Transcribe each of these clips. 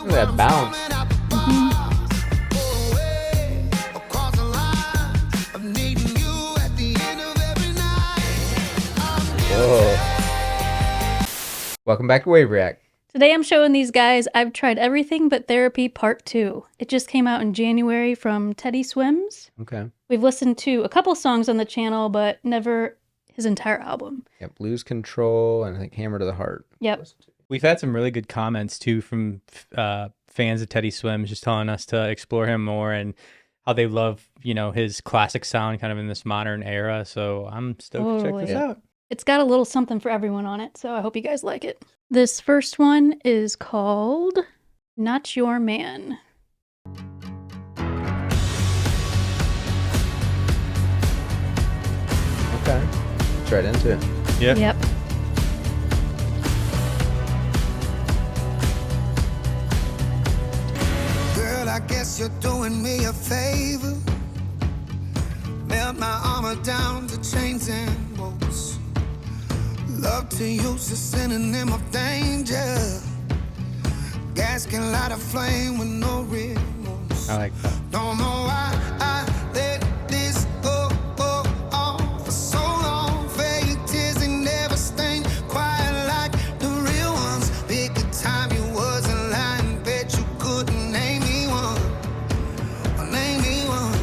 Look at that bounce. Whoa. Welcome back to Wave React. Today I'm showing these guys I've Tried Everything But Therapy Part 2. It just came out in January from Teddy Swims. Okay. We've listened to a couple songs on the channel, but never his entire album. Yep. Lose Control and I think Hammer to the Heart. Yep. We've had some really good comments too from fans of Teddy Swims, just telling us to explore him more and how they love, his classic sound kind of in this modern era. So I'm stoked to check this out. It's got a little something for everyone on it, so I hope you guys like it. This first one is called Not Your Man. Okay. Let's right into it. Yeah. Yep. Girl, I guess you're doing me a favor. Melt my armor down to chains and bolts. Love to use a synonym of danger. Gas can light a flame with no remorse. I like that. Don't know why I let this go on for so long. Fake tears they never stain quite like the real ones. Pick a time you wasn't lying, bet you couldn't name me one. Or name me one.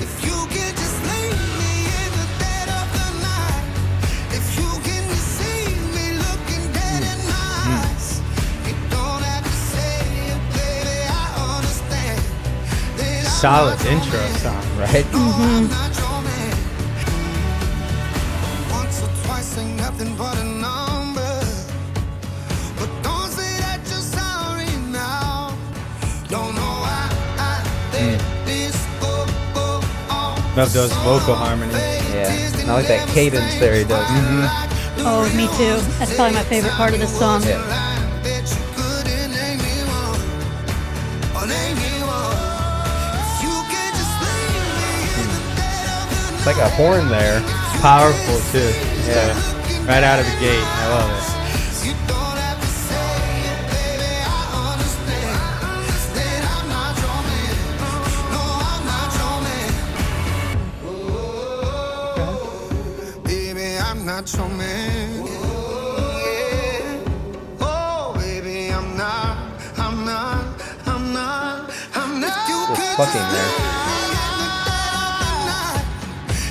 If you can just leave me in the dead of the night. If you can see me looking dead in my eyes. You don't have to say it, baby, I understand. Solid intro song, right? I'm not your man. Once or twice ain't nothing but a number. But don't say that you're sorry now. Don't know why I let this go on. Love those vocal harmonies. Yeah. And I like that cadence there he does. Oh, me too. That's probably my favorite part of this song. Yeah. Bet you couldn't name me one. Or name me one. If you can just leave me in the dead of the It's like a horn there. Powerful too. Yeah. Right out of the gate. I love it. You don't have to say it, baby, I understand. That I'm not your man. No, I'm not your man. Baby, I'm not your man. Yeah. Oh, baby, I'm not. You Just could fucking there.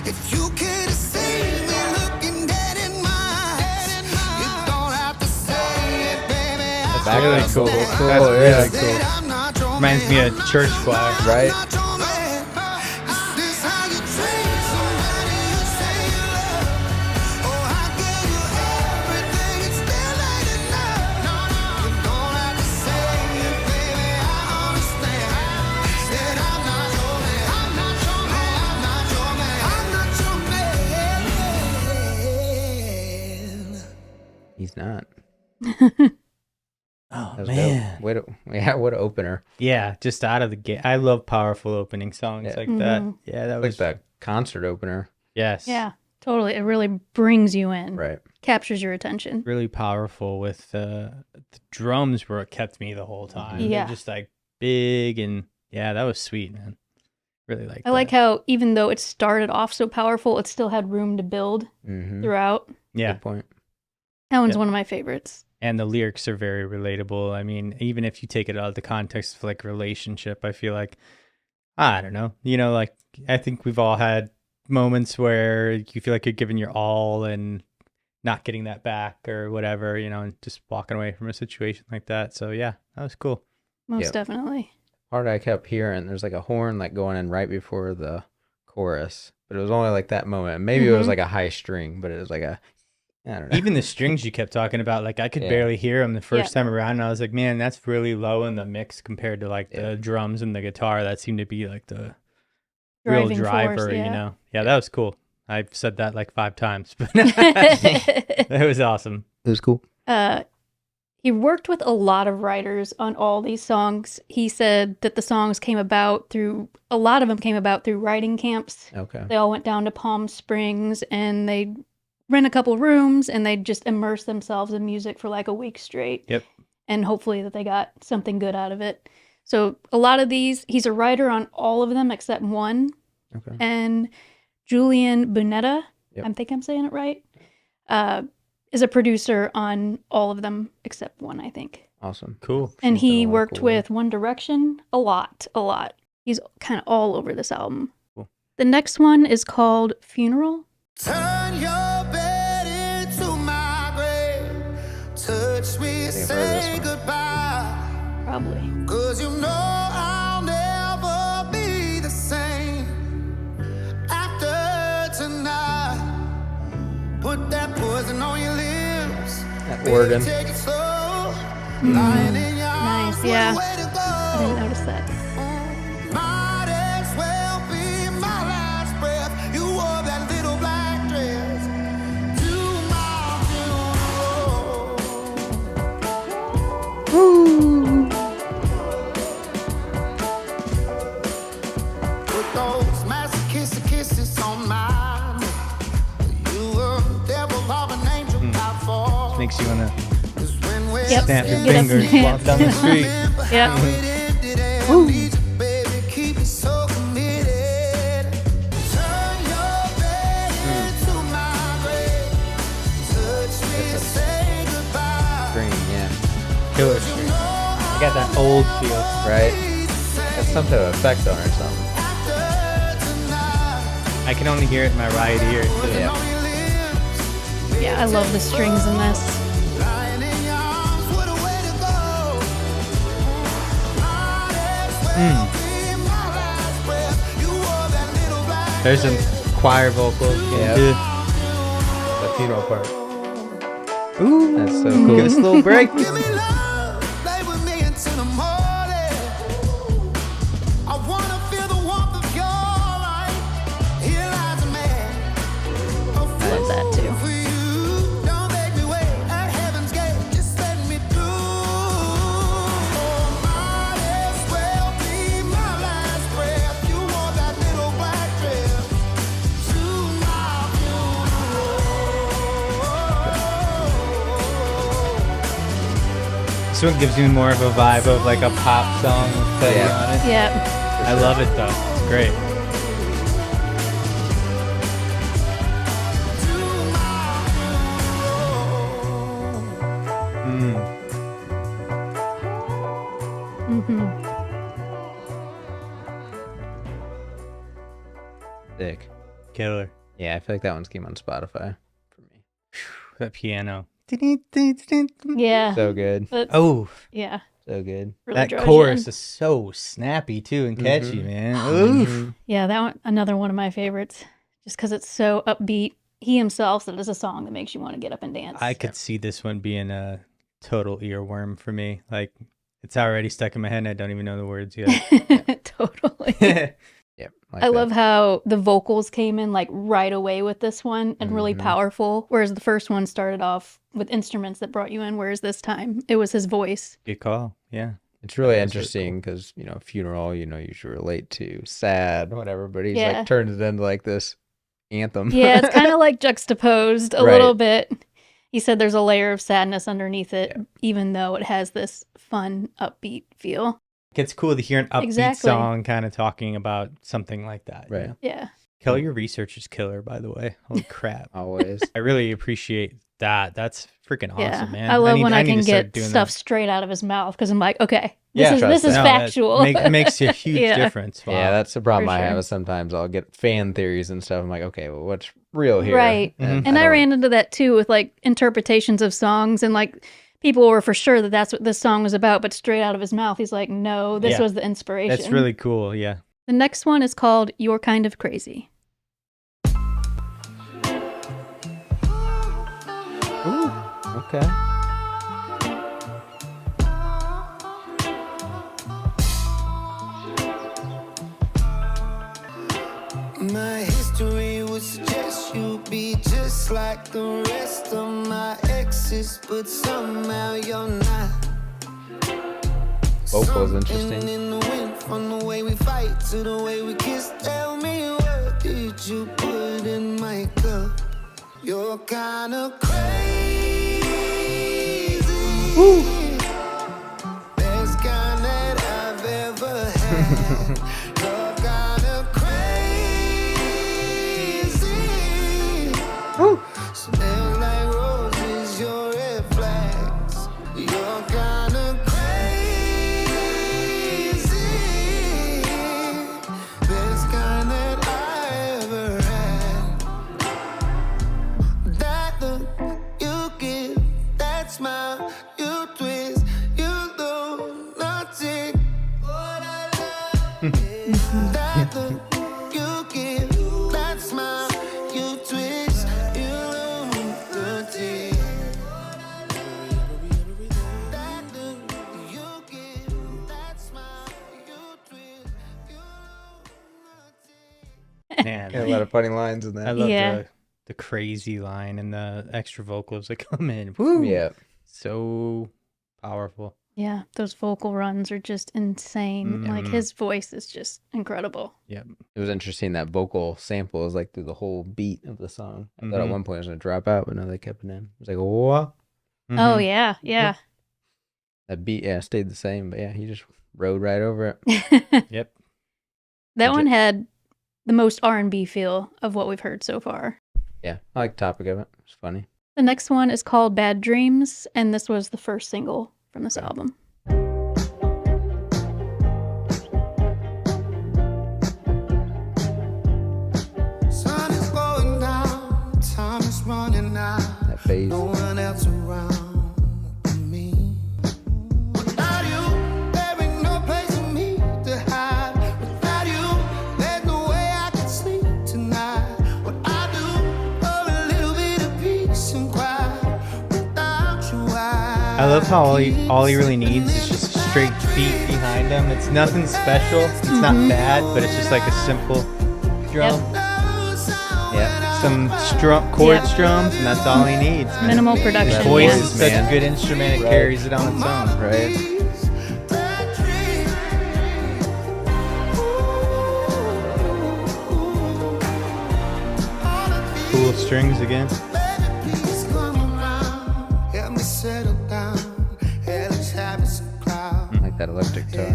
if you could see me looking dead in my eyes, you don't have to say it, baby. Background Really cool. vocals, That's cool. really Yeah. cool. I'm not your Reminds me of church choir. Right? not your man. Is this how you treat somebody you say you love? Oh, I gave you everything, it's still ain't enough. You don't have to say it, baby, I understand. Said I'm not your man. I'm not your man. I'm not your man. I'm not your man. He's not. Oh, That was man. dope. What an opener. Yeah, just out of the gate. I love powerful opening songs Yeah. like that. Yeah, that Like was. the concert opener. Yes. Yeah, totally. It really brings you in. Right. Captures your attention. Really powerful with the drums were what kept me the whole time. They're Yeah. just like big and yeah, that was sweet, man. Really like I like how even though it started off so powerful, it still had room to build Mm-hmm. throughout. Yeah. Good point. That one's Yeah. one of my favorites. And the lyrics are very relatable. I mean, even if you take it out of the context of like relationship, I feel like, I don't know, like I think we've all had moments where you feel like you're giving your all and not getting that back or whatever, and just walking away from a situation like that. So yeah, that was cool. Most Yep. definitely. Part I kept hearing, there's like a horn like going in right before the chorus, but it was only like that moment. Maybe it was like a high string, but it was like I don't know. Even the strings you kept talking about, like I could Yeah. barely hear them the first Yeah. time around. And I was like, man, that's really low in the mix compared to like Yeah. the drums and the guitar. That seemed to be like the Driving real driver, force, yeah. Yeah, that was cool. I've said that like 5 times, but it was awesome. It was cool. He worked with a lot of writers on all these songs. He said that the songs a lot of them came about through writing camps. Okay. They all went down to Palm Springs and they'd rent a couple rooms and they'd just immerse themselves in music for like a week straight. Yep. and hopefully that they got something good out of it. So a lot of these, he's a writer on all of them except one. Okay. And Julian Bunetta, Yep. I think I'm saying it right, is a producer on all of them except one, I think. Awesome. Cool. And She's done he a lot of worked cool work. with One Direction a lot. He's kind of all over this album. Cool. The next one is called Funeral. Turn your bed into my grave. Touch me, think I've heard this say one. goodbye. Probably. 'Cause you know I'll never be the same after tonight. Put that poison on your lips. That Baby, organ. take it slow. Lying in your arms, Nice, yeah. what a way to I didn't go. notice that. Might as well be my last breath. You wore that little black dress to my funeral. Ooh. Put those masochistic kisses on mine. You were the devil of an angel I fall. Makes you wanna 'Cause when we're Yep. snap your Get up fingers, and walk down the dance. street. remember Yep. how it ended and Ooh. need you, baby, keep it so committed. Turn your bed into my grave. Touch me, say goodbye. Green, yeah. Killer Street. I got that old feel. Right? Got some type of effect on it or something. I can only hear it in my right ear too. Yeah. Yeah, I love the strings in this. There's some choir vocals. Yeah. The funeral part. Ooh, That's so cool. Give us a little break. Give me love, play with me until the morning. I wanna feel the warmth of your light. Here lies a man, a Love that too. fool for you. Don't make me wait at heaven's gate. Just let me through. Oh, might as well be my last breath. You wore that little black dress to my funeral. This one gives you more of a vibe of like a pop song with Teddy Yeah. on it. Yeah. I love it though. It's great. hmm Sick. Killer. Yeah, I feel like that one's came on Spotify for me. That piano. Yeah. So good. But, Oh, yeah. So good. Really that draws you chorus in. is so snappy too and catchy, Mhm. man. Oof. Mhm. Yeah, that one, another one of my favorites. Just because it's so upbeat. He himself said it's a song that makes you want to get up and dance. I could see this one being a total earworm for me. Like it's already stuck in my head and I don't even know the words yet. Totally. Yeah. I love how the vocals came in like right away with this one and really Mhm. powerful. Whereas the first one started off with instruments that brought you in. Whereas this time it was his voice. Good call. Yeah. It's really That's really interesting because, funeral, you should relate to sad, whatever, but he's Yeah. like turns it into like this anthem. Yeah, it's kind of like juxtaposed a Right. little bit. He said there's a layer of sadness underneath it, Yeah. even though it has this fun, upbeat feel. It's cool to hear an upbeat Exactly. song kind of talking about something like that. you Right. know? Yeah. Kelly, your research is killer, by the way. Holy crap. Always. I really appreciate that. That's freaking awesome, Yeah. man. I love need- when I need can to start get doing stuff that. straight out of his mouth because I'm like, okay, Yeah, this trust is that. No, that factual. it makes a huge Yeah. difference. Wow. Yeah, that's the problem For I have sure. is sometimes I'll get fan theories and stuff. I'm like, okay, well, what's real here? Right. Mhm. And I don't- ran into that too with like interpretations of songs and like people were for sure that that's what this song was about, but straight out of his mouth, he's like, no, this Yeah. was the inspiration. That's really cool. Yeah. The next one is called You're Kind of Crazy. Ooh, okay. My history would suggest you be just like the rest of my exes, but somehow you're not. Vocals interesting. Something in the wind, from the way we fight to the way we kiss. Tell me, what did you put in my cup? You're kind of crazy. You're kinda crazy. Smell like roses, your red flags. You're kinda crazy. Best kind that I ever had. That look you give, that smile you twist, you do nothing. That look you give, that smile you twist, you do nothing. That look you give, that smile you twist, you do nothing. Man, Got a lot of funny lines in I that. love Yeah. the crazy line and the extra vocals that come in. Woo! Yeah. So powerful. Yeah, those vocal runs are just insane. Like Mhm. his voice is just incredible. Yep. It was interesting that vocal sample is like through the whole beat of the song. I thought at Mhm. one point it was gonna drop out, but no, they kept it in. It was like, what? Oh Mhm. yeah, yeah. That beat, yeah, stayed the same, but yeah, he just rode right over it. Yep. That Legit. one had the most R&B feel of what we've heard so far. Yeah, I like the topic of it. It's funny. The next one is called Bad Dreams, and this was the first single from this Okay. album. Sun is going down, time is running out. That phase. No one else around me. Without you, there ain't no place for me to hide. Without you, there's no way I can sleep tonight. What I do for a little bit of peace and quiet. Without you, I love how all he really needs is just a straight beat behind him. It's nothing special. It's not bad, but it's just like a simple drum. Yeah. Some chord Yep. strums, and that's all he needs. man. Minimal His production. voice yeah. is such Man. a good instrument; it Right. carries it on its own. Right? Cool strings again. Please come around, help me settle down. Hell is having some cloud. Like that electric guitar.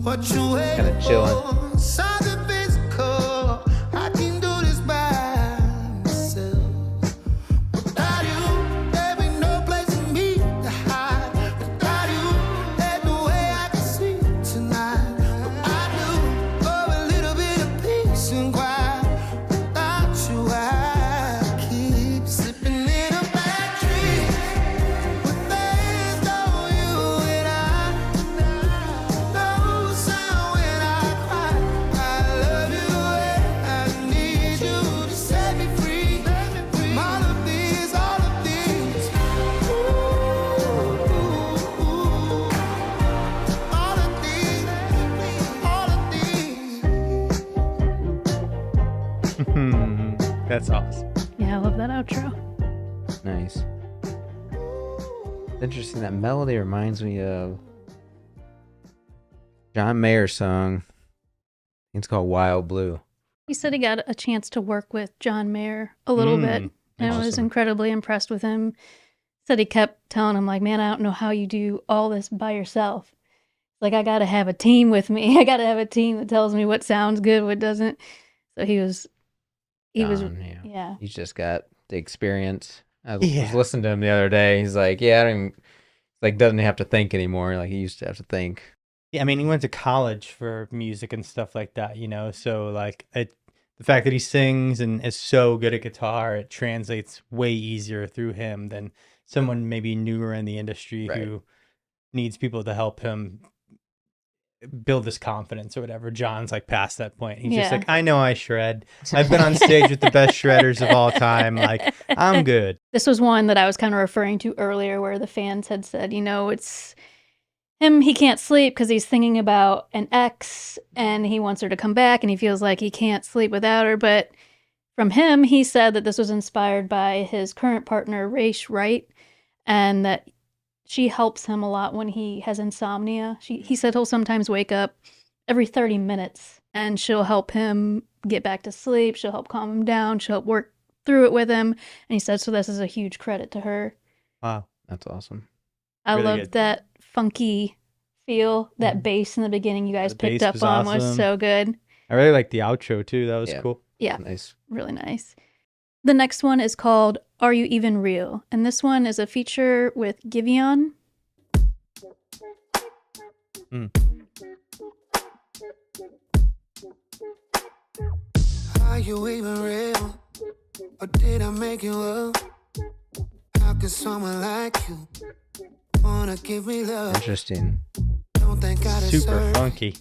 What you waiting Kinda chilling. for? Something physical. I can do this by myself. Without you, there ain't no place for me to hide. Without you, there's no way I can sleep tonight. What I do for a little bit of peace and quiet. Without you, I keep slipping in a bad dream. But there's no you and I. No sound when I cry. I love you and I need you to set me free from all of these, all of these. All of these, all of these. That's awesome. Yeah, I love that outro. Nice. Interesting. That melody reminds me of John Mayer's song. It's called Wild Blue. He said he got a chance to work with John Mayer a little bit, and was awesome. incredibly impressed with him. Said he kept telling him, like, man, I don't know how you do all this by yourself. Like, I got to have a team with me. I got to have a team that tells me what sounds good, what doesn't. So he was, John, yeah. He's just got the experience. I Yeah. was listening to him the other day. He's like, yeah, I don't even, like, doesn't have to think anymore. Like, he used to have to think. Yeah, I mean, he went to college for music and stuff like that, you know. So like, the fact that he sings and is so good at guitar, it translates way easier through him than someone maybe newer in the industry Right. who needs people to help him build this confidence or whatever. John's like past that point. He's just Yeah. like, I know I shred. I've been on stage with the best shredders of all time. Like, I'm good. This was one that I was kind of referring to earlier where the fans had said, you know, it's him, he can't sleep because he's thinking about an ex and he wants her to come back and he feels like he can't sleep without her. But from him, he said that this was inspired by his current partner, Raish Wright, and that she helps him a lot when he has insomnia. He said he'll sometimes wake up every 30 minutes and she'll help him get back to sleep. She'll help calm him down. She'll help work through it with him. And he said, so this is a huge credit to her. Wow. That's awesome. I Really loved good. that funky feel. That bass in the beginning you guys The picked bass up was on was awesome. so good. I really like the outro too. That was Yeah. cool. Yeah, Nice. really nice. The next one is called Are You Even Real? And this one is a feature with Giveon. Are you even real? Or did I make you up? How could someone like you wanna give me love? Interesting. Don't think I Super deserve, funky.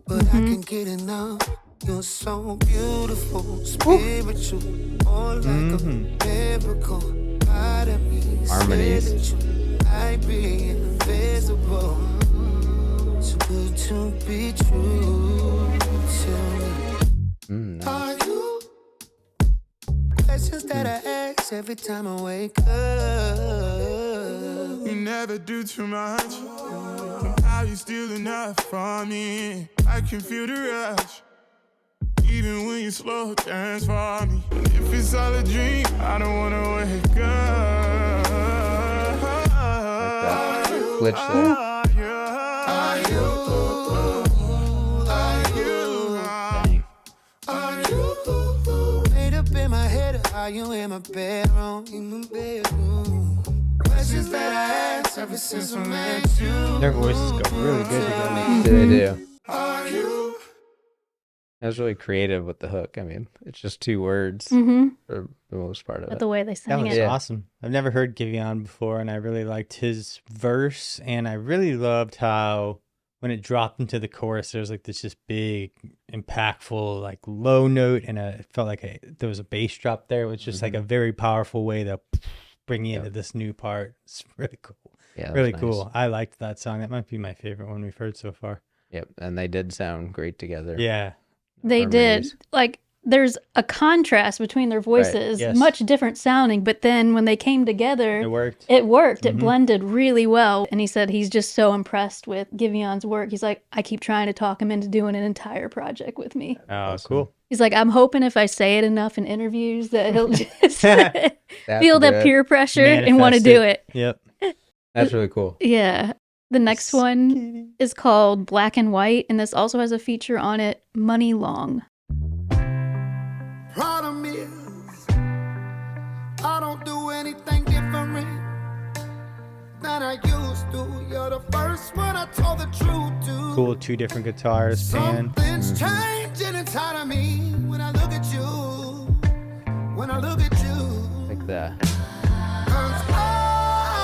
but I can get enough. You're so beautiful, spiritual, more like a miracle. Part of me is Harmonies. scared that you might be invisible. Too good to be true. Tell me, Nice. are you? Questions that I ask every time I wake up. You never do too much. Somehow you still enough for me. I can feel the rush. Even when you slow dance for me. If it's all a dream, I don't wanna wake up. Like that glitch there. Dang. Made up in my head, are you in my bedroom? In my bedroom. Questions that I ask ever since I met you. Their voices go really good together. They do. Are you? That was really creative with the hook. I mean, it's just 2 words Mm-hmm. for the most part of But it. the way they That sang was it. Yeah. awesome. I've never heard Giveon before, and I really liked his verse. And I really loved how when it dropped into the chorus, there was like this just big, impactful, like low note, and it felt like there was a bass drop there. It was just like a very powerful way to bring you into this new part. It's really cool. Yeah, that Really was cool. nice. I liked that song. That might be my favorite one we've heard so far. Yep, and they did sound great together. Yeah. They Harmonies. did. Like, there's a contrast between their voices, yes. much different sounding, but then when they came together, It worked. it worked. It Mhm. blended really well. And he said he's just so impressed with Giveon's work. He's like, I keep trying to talk him into doing an entire project with me. Oh, Awesome. cool. He's like, I'm hoping if I say it enough in interviews that he'll just That's feel that good. peer pressure and want to Manifest do it. Yep. That's really cool. Yeah. The next one is called Black and White, and this also has a feature on it, Money Long. Problem is, I don't do anything different than I used to. You're the first one I told the truth to. Cool. 2 different guitars, pan. Something's changing inside of me when I look at you. When I look at you. Like the 'Cause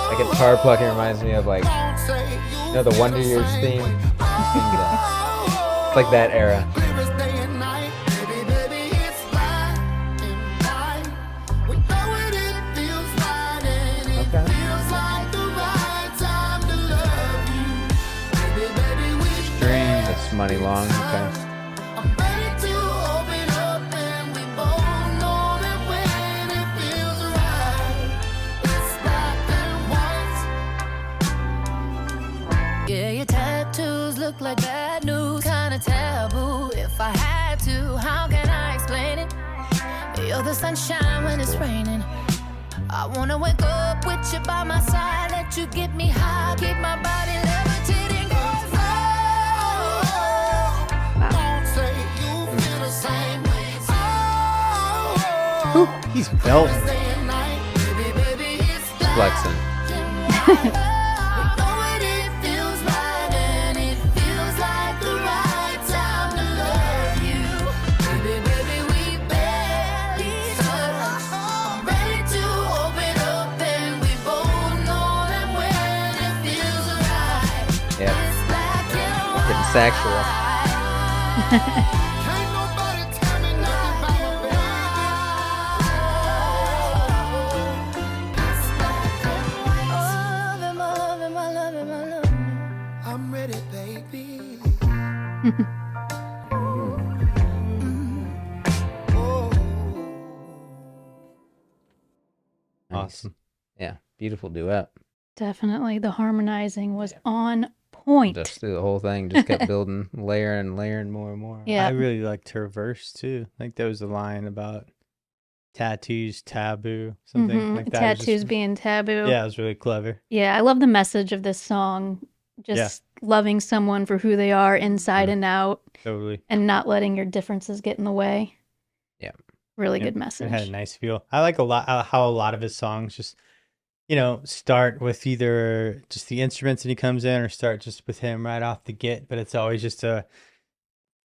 like guitar plucking reminds me of like don't say you know the Wonder Years theme. It's like that era. clear as day and night. Baby, baby, it's black and white. We know it feels right and it Okay. feels like the right time to love you. Baby, baby, we Strings. That's Money Long. Okay. I'm ready to open up and we both know that when it feels right, it's black and white. Yeah, your tattoos look like bad news, kinda taboo. If I had to, how can I explain it? You're the sunshine when it's raining. I wanna wake up with you by my side, let you get me high, keep my body levitating. 'Cause Don't say you feel the same way. He's belting. Day and night, baby, baby, it's black Flexing. and white. We know it feels right and it feels like the right time to love you. Baby, baby, we barely touch. I'm ready to open up and we both know that when it feels right, Yeah. it's black and white. Getting sexual. Can't nobody tell me nothing about my baby. I'm ready, baby. Oh. Nice. Awesome. Yeah, beautiful duet. Definitely. The harmonizing was on point. Just through the whole thing, just kept building, layering more and more. Yeah. I really liked her verse too. Like there was a line about tattoos taboo, something Mhm. like that. It was Tattoos just- being taboo. Yeah, it was really clever. Yeah, I love the message of this song. Just loving someone for who they are inside and out Totally. and not letting your differences get in the way. Yeah. Really Yeah, good message. It had a nice feel. I like a lot how a lot of his songs just, start with either just the instruments and he comes in or start just with him right off the get, but it's always just a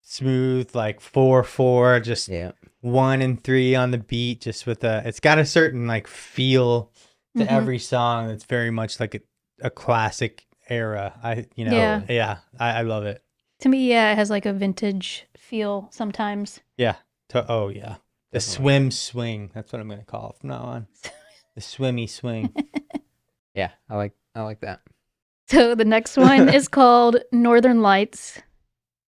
smooth, like 4/4, just Yeah. 1 and 3 on the beat, just with it's got a certain like feel to every song that's very much like a classic era. I love it. To me, yeah, it has like a vintage feel sometimes. Yeah. Oh yeah. The swim swing. That's what I'm gonna call it from now on. The swimmy swing. Yeah. I like that. So the next one is called Northern Lights.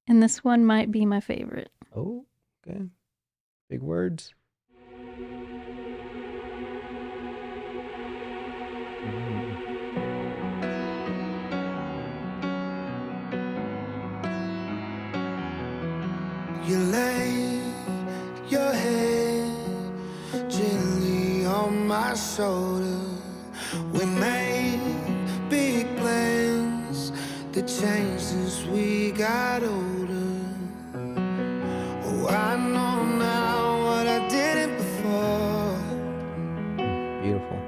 And this one might be my favorite. Oh, okay. Big words. You lay your head gently on my shoulder. We made big plans that changed since we got older. Oh, I know now what I didn't before. Beautiful.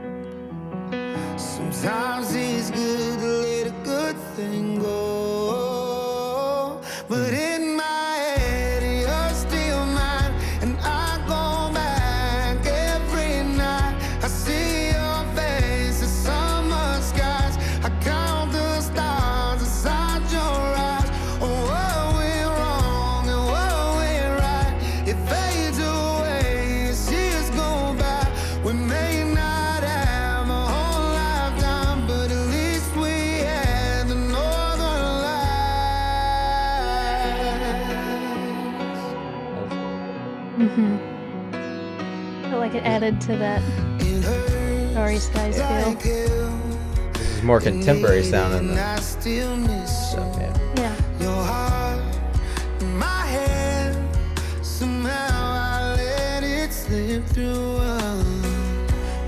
Sometimes it's good to let a good thing go, but in my head you're still mine, and I go back every night. I see your face in summer skies. I count the stars inside your eyes. Oh, what went wrong and what went right? It fades away as years go by. We may not have a whole lifetime, but at least we had the northern lights. I feel like it added to that It hurts Starry Skies like feel. hell. This is more contemporary sounding than I still miss stuff. Yeah. Yeah. your heart in my hand. Somehow I let it slip through.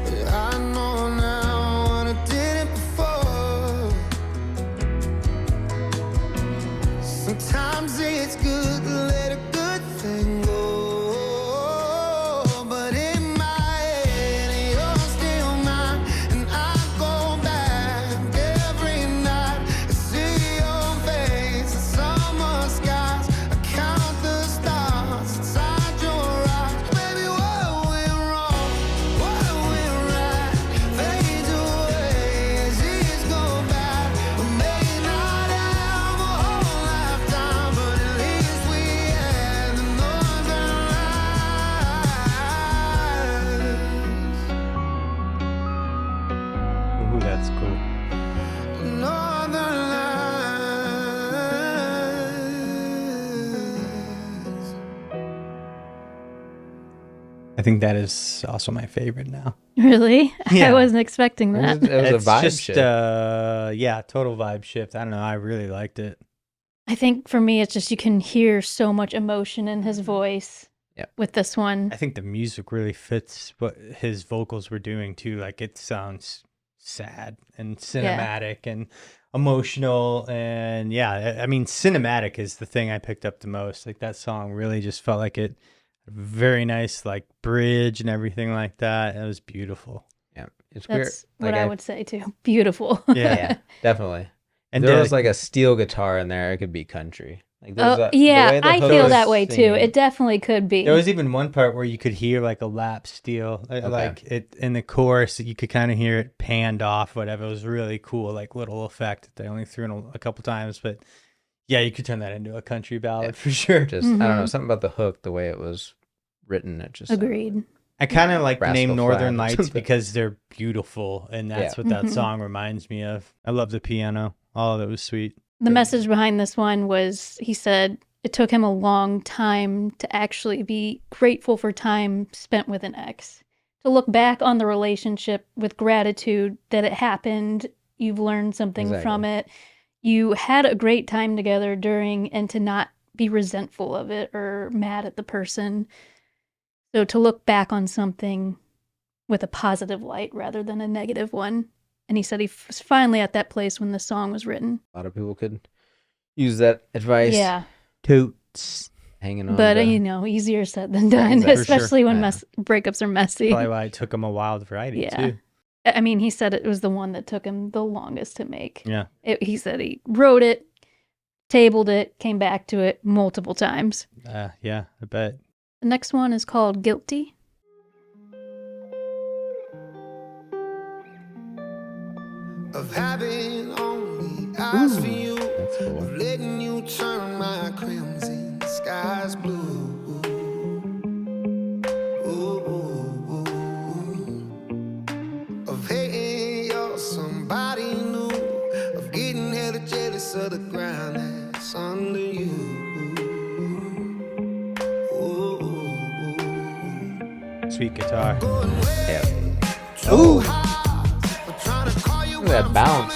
But I know now what I didn't before. Sometimes it's good to let a good thing go, but in my head you're still mine, and I go back every night. I see your face in summer skies. I count the stars inside your eyes. Baby, what went wrong? What went right? Fades away as years go by. We may not have a whole lifetime, but at least we had the northern lights. Ooh, that's cool. Northern lights. I think that is also my favorite now. Really? Yeah. I wasn't expecting It that. was a It's vibe just, shift. total vibe shift. I don't know. I really liked it. I think for me, it's just you can hear so much emotion in his voice Yep. with this one. I think the music really fits what his vocals were doing too. Like it sounds sad and cinematic and emotional. And yeah, I mean, cinematic is the thing I picked up the most. Like that song really just felt like it very nice, like bridge and everything like that. It was beautiful. Yeah. It's weird. That's what I would say too. Beautiful. Yeah, definitely. And There the- was like a steel guitar in there. It could be country. Like Oh, the yeah, way the I hook feel was that way too. singing. It definitely could be. There was even one part where you could hear like a lap steel, like it in the chorus. You could kind of hear it panned off, whatever. It was really cool, like little effect that they only threw in a couple times. But yeah, you could turn that into a country ballad for sure. Just I don't know, something about the hook, the way it was written. It just Agreed. I kind of like the name Rascal Northern Flatts or Lights something. because they're beautiful, and that's what that song reminds me of. I love the piano. All of it was sweet. The message behind this one was he said it took him a long time to actually be grateful for time spent with an ex. To look back on the relationship with gratitude that it happened, you've learned something from it. You had a great time together during, and to not be resentful of it or mad at the person. So to look back on something with a positive light rather than a negative one. And he said he was finally at that place when the song was written. a lot of people could use that advice. Yeah. Toots. Hanging on. But, to- easier said than done, Exactly. For sure. especially when Yeah. breakups are messy. Probably why it took him a while to write it, Yeah. too. I mean, he said it was the one that took him the longest to make. Yeah. He said he wrote it, tabled it, came back to it multiple times. Yeah, I bet. The next one is called Guilty. Of having only eyes for you, That's cool. of letting you turn my crimson skies blue. Ooh. Of hating you're somebody new, of getting hella jealous of the ground that's under you. Ooh. Sweet guitar. Yeah. Ooh. Look at that bounce.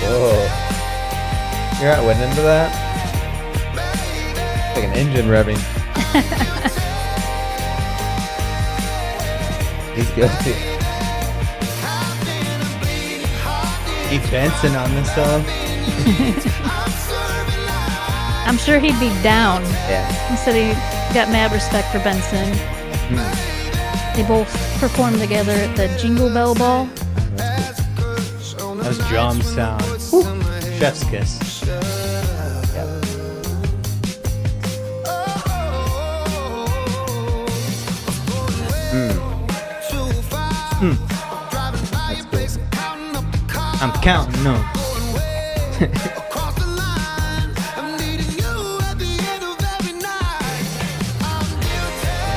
Whoa. You're not winning into that? It's like an engine revving. He's guilty. Keith Benson on this song. I'm sure he'd be down. Yeah. He said he got mad respect for Benson. They both performed together at the Jingle Bell Ball. Those drums sound. Chef's kiss. I'm counting no.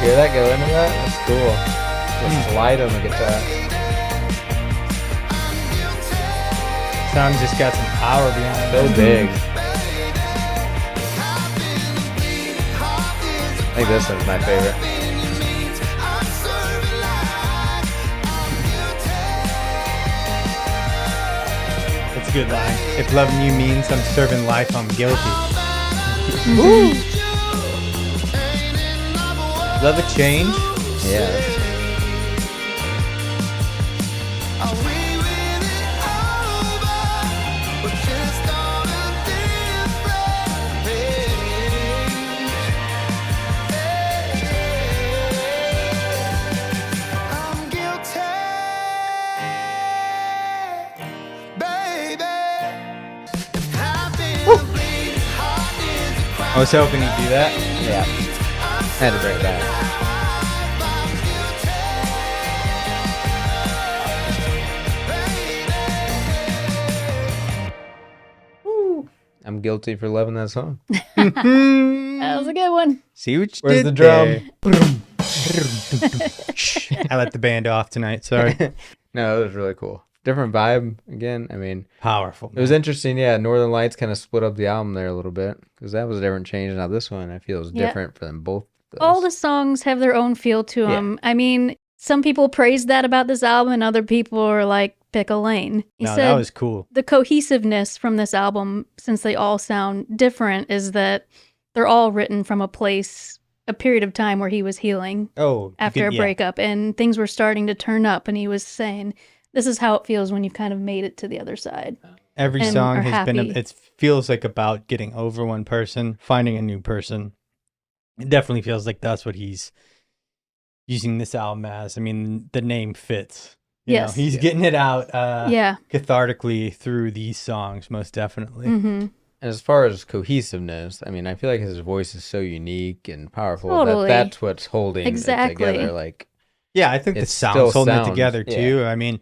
Hear that go into that? That's cool. Just slide on the guitar. Song just got some power behind So it. big. I think this one's my favorite. It's a good line. If loving you means I'm serving life, I'm guilty. Love a change? Yeah. I was hoping he'd do that. Yeah. Had to bring it back. I'm guilty for loving that song. That was a good one. See what you Where's did the drum? there. I let the band off tonight. Sorry. No, it was really cool. Different vibe again. I mean, Powerful. it was interesting. Yeah, Northern Lights kind of split up the album there a little bit because that was a different change. Now this one, I feel is Yeah. different for them both. All the songs have their own feel to them. I mean, some people praise that about this album, and other people are like, pick a lane. He No, said that was cool. the cohesiveness from this album, since they all sound different, is that they're all written from a period of time where he was healing Oh, after a breakup, and things were starting to turn up, and he was saying, this is how it feels when you've kind of made it to the other side. Every and song are has been. happy. It feels like about getting over one person, finding a new person. It definitely feels like that's what he's using this album as. I mean, the name fits. You know, Yes. he's getting it out Yeah. cathartically through these songs, most definitely. Mm-hmm. And as far as cohesiveness, I mean, I feel like his voice is so unique and powerful Totally. that that's what's holding Exactly. it together. Like, Yeah, I think the It still sound's holding it sounds- together yeah. too. I mean,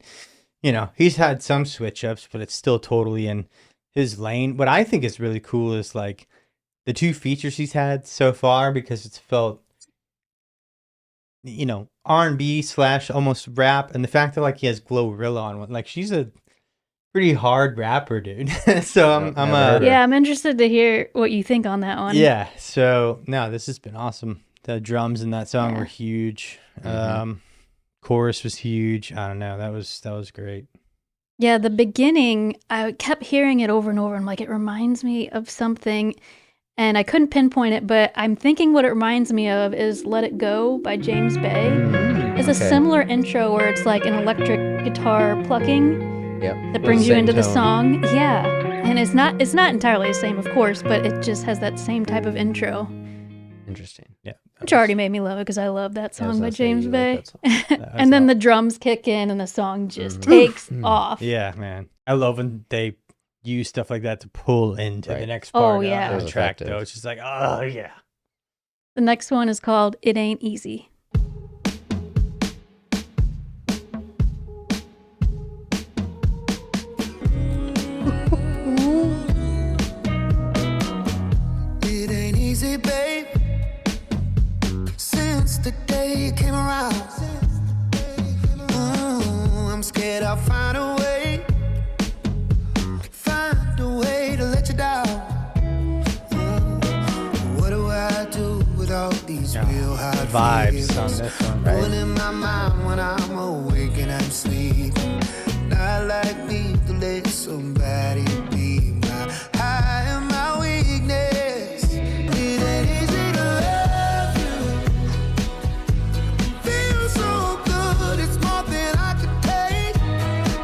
you know, he's had some switch ups, but it's still totally in his lane. What I think is really cool is like the two features he's had so far, because it's felt, you know, R&B / almost rap, and the fact that like he has GloRilla on one, like she's a pretty hard rapper, dude. So I'm Never heard her. Yeah, I'm interested to hear what you think on that one. yeah. So no, this has been awesome. The drums in that song Yeah. were huge. Mhm. Chorus was huge. I don't know. That was great. Yeah, the beginning, I kept hearing it over and over. I'm like, it reminds me of something. And I couldn't pinpoint it, but I'm thinking what it reminds me of is Let It Go by James Bay. It's a similar intro where it's like an electric guitar plucking Yep. that brings you Same into the tone. song. Yeah. And it's not entirely the same, of course, but it just has that same type of intro. Interesting. Yeah. Which already made me love it because I love that Yeah, I was song by gonna say, James you Bay. like that song. And then the drums kick in and the song just Mhm. takes off. Yeah, man. I love when they use stuff like that to pull into the Right. next Oh, part yeah. of It the was track, effective. though. It's just like, oh, yeah. The next one is called It Ain't Easy. It ain't easy, babe. Since the day you came around, I'm scared I'll find a way to let you down. What do I do with all these real hard Vibes feelings? on this one, Going right? in my mind when I'm awake and I'm sleeping. Not like me to let somebody be my high and my weakness. It ain't easy to love you. Feels so good, it's more than I could take.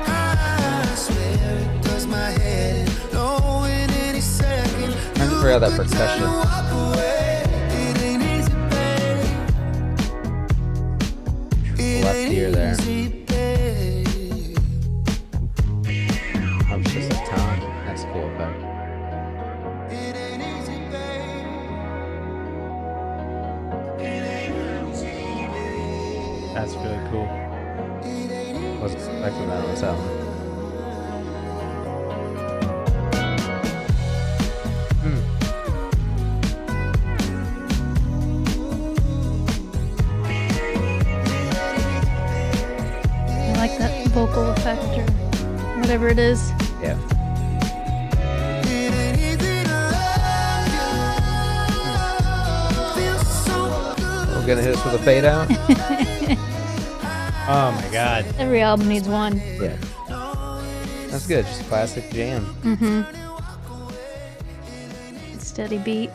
I swear it does my head in, knowing any second I forgot that percussion. walk away. It ain't easy, babe. Left ear there. Easy, babe. I'm just a tongue. That's a cool effect. It ain't easy, babe. It ain't easy, babe. That's really cool. It ain't easy. Wasn't expecting that on this album. I like that vocal effect or whatever it is. Yeah. It ain't easy to love you. Feels so good. We're gonna hit us with a fade out. Oh, my God. Every album needs one. Yeah. That's good. Just a classic jam. Mm-hmm. Steady beat.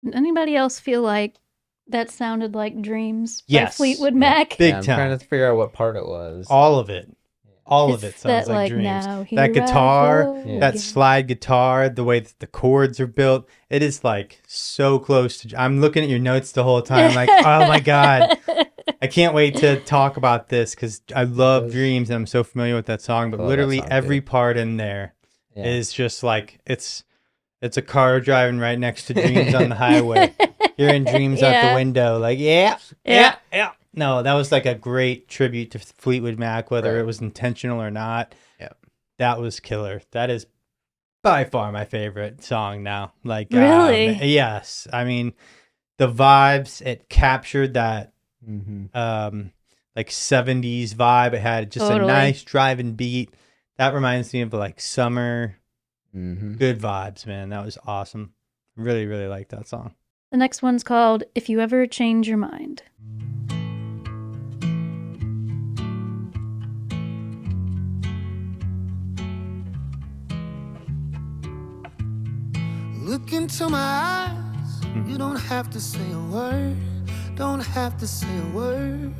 Did anybody else feel like that sounded like Dreams by Yes. Fleetwood Mac? Big Yeah, I'm time. trying to figure out what part it was. All of it. All of It's it sounds that, like dreams. now here That I guitar, go Yeah. that again. slide guitar, the way that the chords are built, it is like so close to. I'm looking at your notes the whole time, like, oh my God. I can't wait to talk about this because I love Yes. Dreams and I'm so familiar with that song. But I love that literally song, every too. part in there Yeah. is just like it's a car driving right next to Dreams on the highway. Hearing Dreams out the Yeah. window, like yeah. No, that was like a great tribute to Fleetwood Mac, whether Right. it was intentional or not. Yep. That was killer. That is by far my favorite song now. Like Really? yes. I mean, the vibes, it captured that Mm-hmm. like 70s vibe. It had just Totally. a nice driving beat. That reminds me of like summer. Mm-hmm. Good vibes, man. That was awesome. Really, really like that song. The next one's called If You Ever Change Your Mind. Look into my eyes. You don't have to say a word. Don't have to say a word.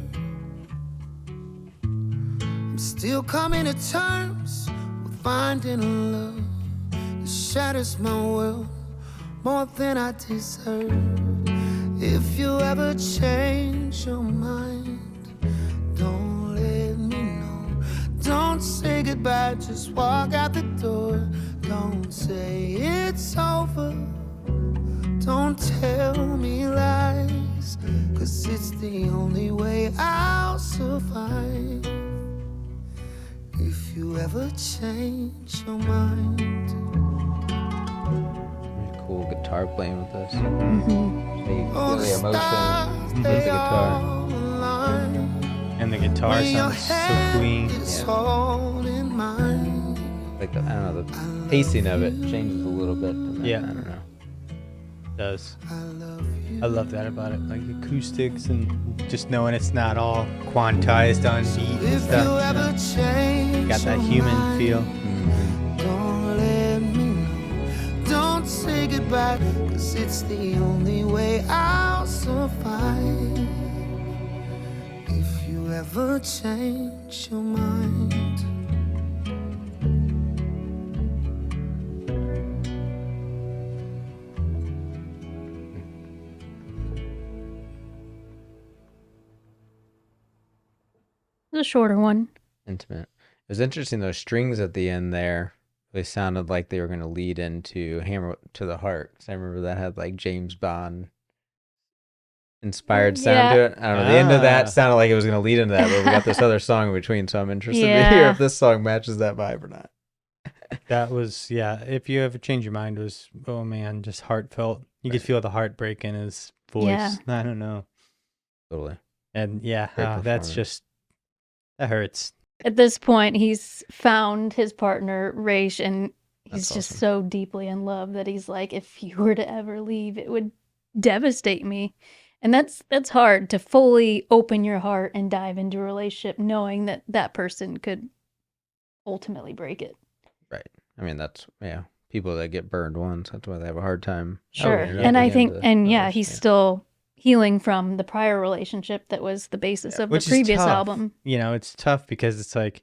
I'm still coming to terms with finding a love that shatters my world more than I deserve. If you ever change your mind, don't let me know. Don't say goodbye, just walk out the door. Don't say it's over. Don't tell me lies, 'cause it's the only way I'll survive. If you ever change your mind. Really cool guitar playing with this. Mm-hmm. So you Oh, feel the emotion with the they guitar. all align. And the guitar When your sounds so hand clean. is Yeah. holding mine. Like the, I don't know, the pacing of it changes a little bit. And then, Yeah. I don't know. It does. I love you. I love that about it. Like acoustics and just knowing it's not all quantized on beat and If you stuff. ever change Got that your human mind, feel. Mm-hmm. don't let me know. Don't say goodbye. goodbye, 'cause it's the only way I'll survive. If you ever change your mind. The shorter one. Intimate. It was interesting, those strings at the end there. They sounded like they were going to lead into Hammer to the Heart. 'Cause I remember that had like James Bond inspired sound Yeah. to it. I don't know. The end of Ah. that sounded like it was going to lead into that, but we got this other song in between. So I'm interested to hear Yeah. if this song matches that vibe or not. That was, yeah. If you ever change your mind, was, oh man, just heartfelt. You could feel the heartbreak in his voice. Yeah. I don't know. Totally. And yeah, Great that's performance. just, that hurts. At this point, he's found his partner, Raish, and he's That's just awesome. so deeply in love that he's like, if you were to ever leave, it would devastate me. And that's hard to fully open your heart and dive into a relationship knowing that that person could ultimately break it. Right. I mean, that's, yeah. People that get burned once, that's why they have a hard time. Sure. opening up And I again think, to and yeah, others. he's still healing from the prior relationship that was the basis of the Which is previous tough. album. You know, it's tough because it's like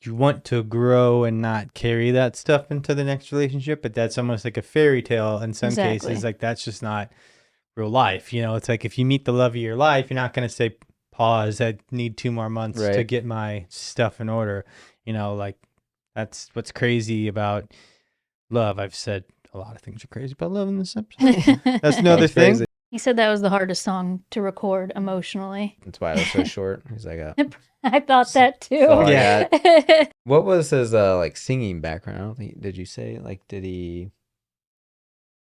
you want to grow and not carry that stuff into the next relationship, but that's almost like a fairy tale in some Exactly. cases. Like that's just not real life. You know, it's like if you meet the love of your life, you're not going to say, pause, I need 2 more months to Right. get my stuff in order. You know, like that's what's crazy about love. I've said a lot of things are crazy about love in this episode. That's another That's thing. crazy. He said that was the hardest song to record emotionally. That's why it was so short. He's like, I thought that too. So, Yeah. what was his like singing background? I don't think, did you say, like, did he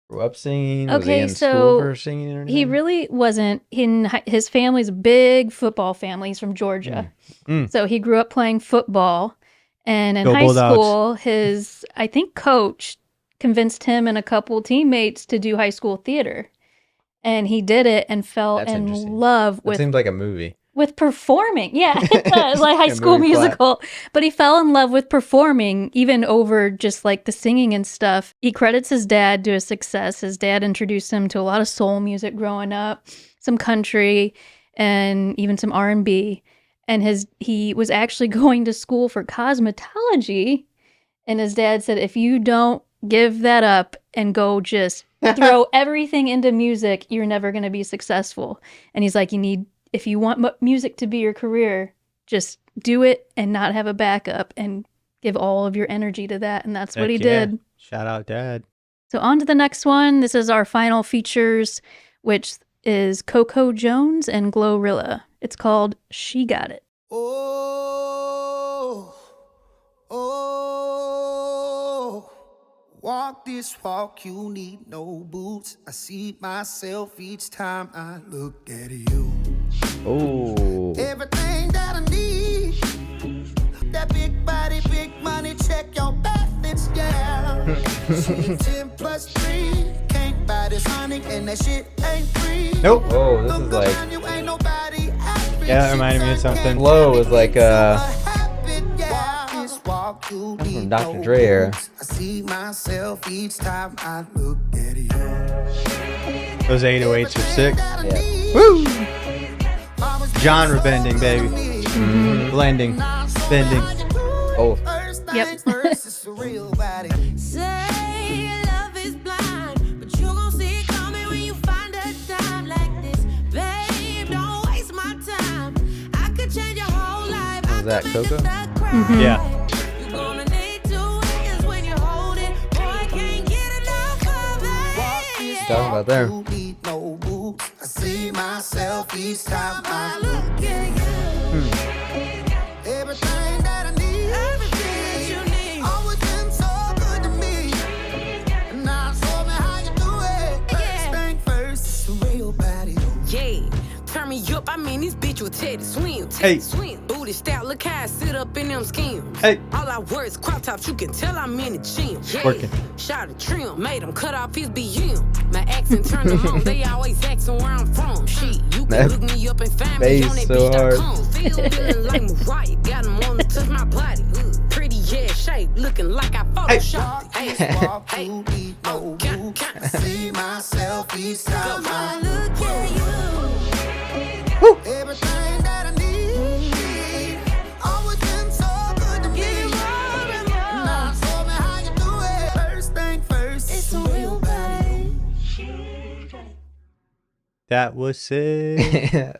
grow up singing? Was he Okay, in so school for singing or anything? He really wasn't. His family's a big football family. He's from Georgia. Mm. So he grew up playing football. And in Go high Bulldogs. school, his, I think, coach convinced him and a couple teammates to do high school theater. And he did it and fell That's in interesting. love That with seems like a movie. performing. Yeah, it does, like High A School movie plot. Musical. But he fell in love with performing, even over just like the singing and stuff. He credits his dad to his success. His dad introduced him to a lot of soul music growing up, some country, and even some R&B. And he was actually going to school for cosmetology. And his dad said, if you don't give that up and go just throw everything into music, you're never going to be successful. And he's like, if you want music to be your career, just do it and not have a backup and give all of your energy to that. And that's what he Heck yeah. did. Shout out, Dad. So on to the next one. This is our final features, which is Coco Jones and GloRilla. It's called She Got It. Oh, oh, walk this walk, you need no boots. I see myself each time I look at you. Oh, Everything that I need, that big body, big money, check your balance, yeah. 10 plus 3, can't buy this honey, and that shit ain't free. Nope. oh, this is Look like around you, ain't nobody average. Yeah, that reminded me of something. Flow is like from Dr. Dre era. I see myself each time I look at you. Those 808s are sick. Yeah. Woo! Genre bending, baby. Blending, bending. Oh, Yep. Say love is blind, but you gon' see it coming when you find a time like this. Babe, don't waste my time. I could change your whole life. Was that Coco? Yeah. You're gonna need 2 hands when you hold it. Boy, can't get enough of it. talking about there. I see myself each time I look. Look at you. Everything that I need, Everything you need. always been so good to me. And now show me how you do it. First thing first, it's the real body. Yeah, turn me up, I mean this bitch will Teddy swim, Hey. Teddy swim. Booty stout, look how I sit up in them schemes. Hey. All I wear is crop tops, you can tell I'm in the gym. Yeah. Working. Shot a trim, made him cut off his BM. My accent turned them on, they always asking where I'm from. Shit, you can That look me up and find me bass on that so hard. bitch.com. Feel feeling like Mariah, got him on to touch my body. Pretty ass shape. tape, looking like I photoshopped. Hey, Hey, walk too deep, no Can- boo. can- See myself each time I Look at you. everything that I need. Always been so good to me. Now show me how you do it. First thing first, It's a real babe. That was sick.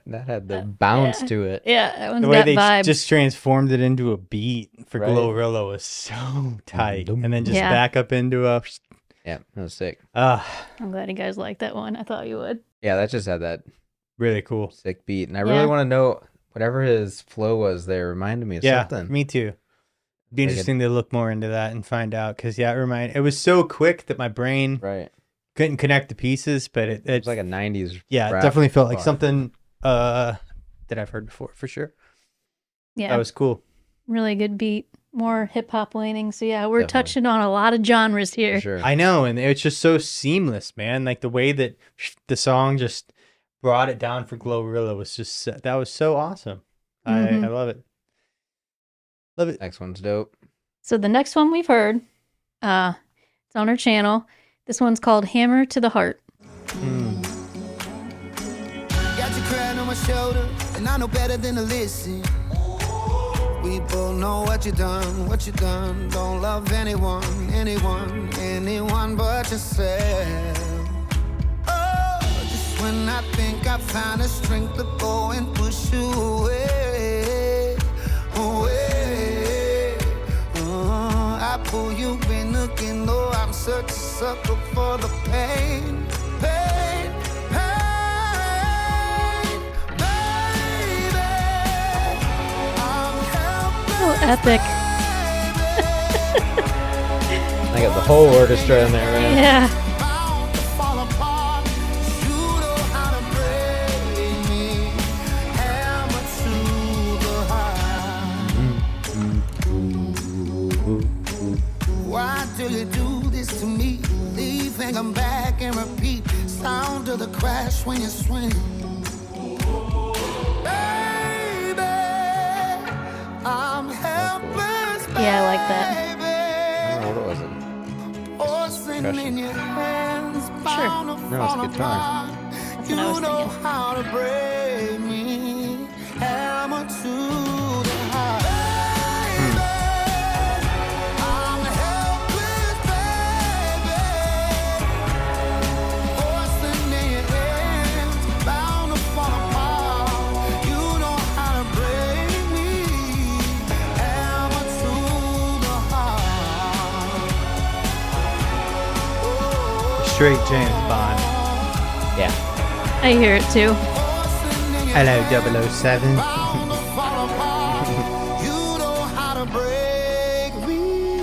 That had the bounce yeah. to it. Yeah, that one's The way got they vibes. just transformed it into a beat for Right. GloRilla was so tight. And then just Yeah. back up into a... Yeah, that was sick. Ah, I'm glad you guys liked that one. I thought you would. Yeah, that just had that really cool. sick beat. And I Yeah. really want to know whatever his flow was there reminded me of Yeah, something. me too. Be Like interesting to look more into that and find out. Because, yeah, it was so quick that my brain Right. couldn't connect the pieces. But it It's like a 90s. yeah, it rap definitely felt like bar. something that I've heard before, for sure. Yeah, That was cool. really good beat. More hip hop leaning. So yeah, we're Definitely. touching on a lot of genres For here. sure. I know, and it's just so seamless, man. Like the way that the song just brought it down for GloRilla was just that was so awesome. I Mhm. love it. Love it. Next one's dope. So the next one we've heard, it's on our channel. This one's called Hammer to the Heart. got you crying on my shoulder, and I know better than to listen. We both know what you done. Don't love anyone but yourself. Oh, just when I think I found the strength to go and push you away. I pull you in again, though I'm such a sucker for the pain. Baby. Oh, epic. I got the whole orchestra in there, man. Yeah. Why do you do this to me? Leave and come back and repeat. Sound of the crash when you swing. Baby, I'm helpless. Yeah, I like that. I don't know what it was. Forcing in your hands, Sure. bound to No, it's fall guitar. apart. That's You what I was know thinking. how to break me. Hammer to the heart. Baby, I'm helpless, baby. Forcing in your hands, bound to fall apart. You know how to break me. Hammer to the heart. Straight James Bond. Yeah. I hear it too. Hello, 007. You know how to break me.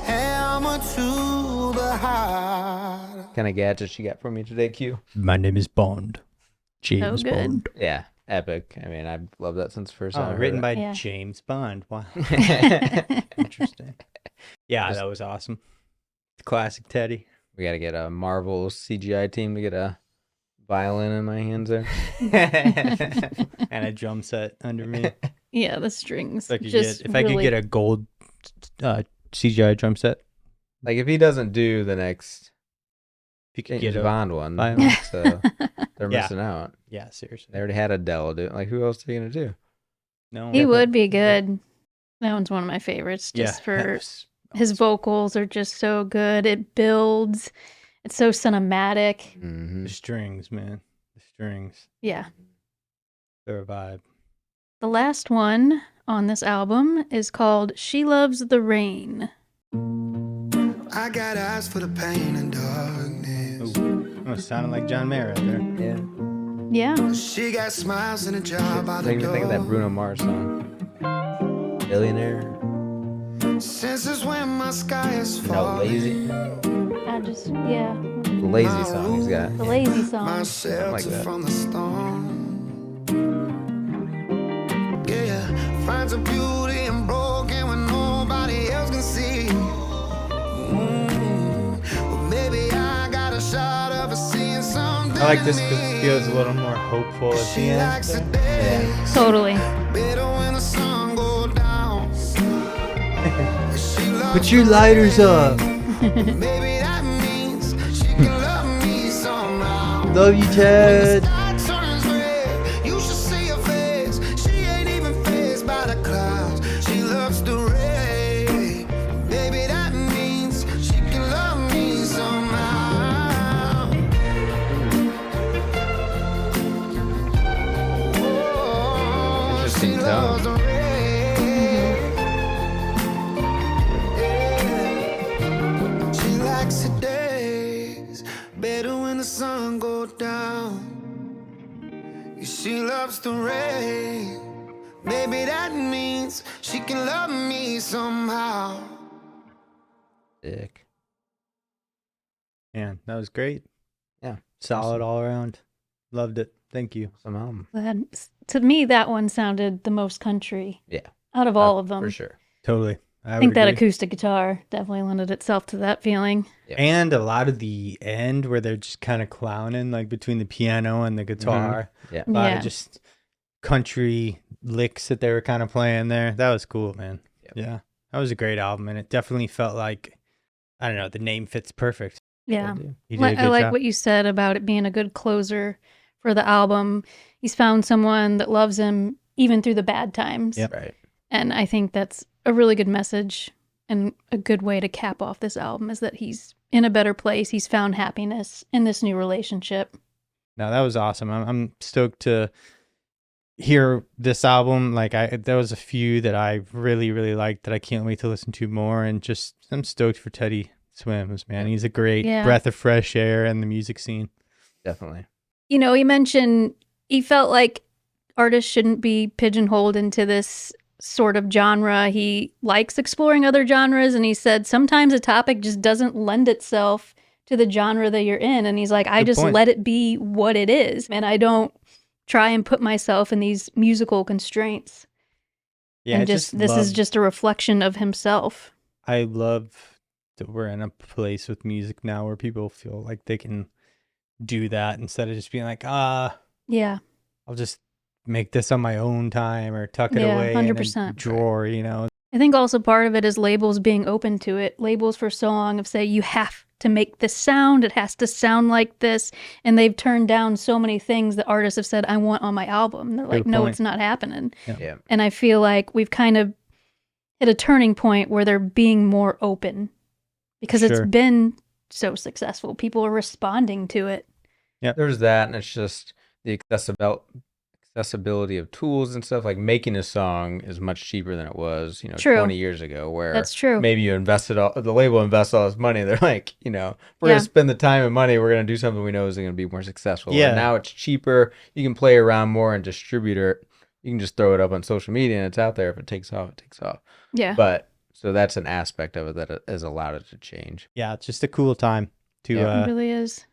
Hammer to the heart. What kind of gadgets you got for me today, Q? My name is Bond. James good. Bond. Yeah, epic. I mean, I've loved that since the first time. I Oh, heard written it. by Yeah. James Bond. Wow. We Interesting. Yeah, Just- that was awesome. Classic Teddy. got to get a Marvel CGI team to get a violin in my hands there. And a drum set under me. If Yeah, the strings. I could Just get, if I could really- get a gold CGI drum set. Like, if he doesn't do the next If you could James get a Bond one, violin. so they're Yeah. missing out. Yeah, seriously. They already had Adele do it. Like, who else are you going to do? No. He would be good. That one's one of my favorites. Yeah. Just that for was his awesome. vocals are just so good. It builds. It's so cinematic. Mm-hmm. The strings, man. The strings. Yeah. They're a vibe. The last one on this album is called She Loves the Rain. I got eyes for the pain and darkness. Oh, it sounded like John Mayer out there. Yeah. Yeah. She got smiles and a job out the Make me think of that door. Bruno Mars song. Billionaire. Since it's when my sky is You know, falling. Lazy. I just, yeah. The lazy song he's got. The lazy My song. shelter like that. from the storm. Yeah, finds a beauty and broken when nobody else can see. Well, maybe I got a shot of a seeing something. I like this in because it me. feels a little more hopeful at the She end. likes the day Totally. better when the sun goes down. She loves Put your lighters up. Maybe that means she can love me somehow. Love you, Ted. Sky turns red, you should see her face. She ain't even fazed by the clouds. She loves the rain. Maybe that means she can love me somehow. Oh, Interesting she loves tone. the rain. Yeah. She likes the days better when the sun goes down. She loves the rain. Maybe that means she can love me somehow. Sick. Man, that was great. Yeah. Solid all around. Loved it. Thank you. Some album. To me, that one sounded the most country Yeah. out of all of them. For sure. Totally. I think would that agree. acoustic guitar definitely lended itself to that feeling. And a lot of the end where they're just kind of clowning, like between the piano and the guitar. Yeah. A lot Yeah. of just country licks that they were kind of playing there. That was cool, man. Yep. Yeah. That was a great album. And it definitely felt like, I don't know, the name fits perfect. Yeah. He did a good I like job. what you said about it being a good closer for the album. He's found someone that loves him even through the bad times. Yep. Right. And I think that's a really good message and a good way to cap off this album is that he's in a better place. He's found happiness in this new relationship. No, that was awesome. I'm stoked to hear this album. Like there was a few that I really, really liked that I can't wait to listen to more. And just I'm stoked for Teddy Swims, man. He's a great Yeah. breath of fresh air in the music scene. Definitely. You know, he mentioned he felt like artists shouldn't be pigeonholed into this sort of genre. He likes exploring other genres, and he said sometimes a topic just doesn't lend itself to the genre that you're in. And he's like, I Good just point. let it be what it is, and I don't try and put myself in these musical constraints. Yeah, and I just this is just a reflection of himself. I love that we're in a place with music now where people feel like they can do that instead of just being like, Yeah. I'll just make this on my own time or tuck it Yeah, away in a 100%. drawer, you know. I think also part of it is labels being open to it. Labels for so long have said you have to make this sound. It has to sound like this. And they've turned down so many things that artists have said, I want on my album. And they're like, Good no, point. it's not happening. Yeah. And I feel like we've kind of hit a turning point where they're being more open because Sure. it's been so successful. People are responding to it. There's that, and it's just the accessibility of tools and stuff. Like making a song is much cheaper than it was, True. 20 years ago, where That's true. maybe you invested the label invested all this money. They're like, we're Yeah. going to spend the time and money. We're going to do something we know is going to be more successful. Yeah. And now it's cheaper. You can play around more and distribute it. You can just throw it up on social media and it's out there. If it takes off, it takes off. Yeah. But so that's an aspect of it that has allowed it to change. Yeah, it's just a cool time to Yeah. It really is.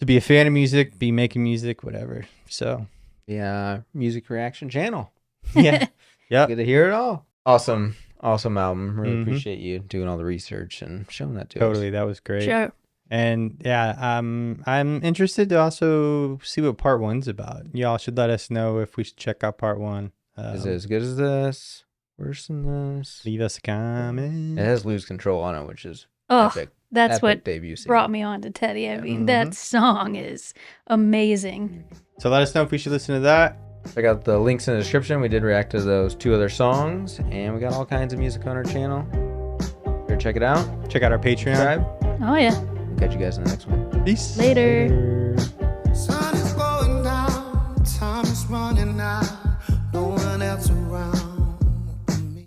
to be a fan of music, be making music, whatever. So Yeah, music reaction channel. yeah, yep. Good to hear it all. Awesome album. Really Mhm. appreciate you doing all the research and showing that to Totally, us. that was great. Sure. And yeah, I'm interested to also see what part one's about. Y'all should let us know if we should check out part one. Is it as good as this? Worse than this? Leave us a comment. It has Lose Control on it, which is Oh, epic. that's Epic what debut single. brought me on to Teddy. I mean, that Mhm. song is amazing. So let us know if we should listen to that. Check out the links in the description. We did react to those 2 other songs, and we got all kinds of music on our channel. Sure, check it out. Check out our Patreon. Subscribe. Oh, yeah. We'll catch you guys in the next one. Peace. Later.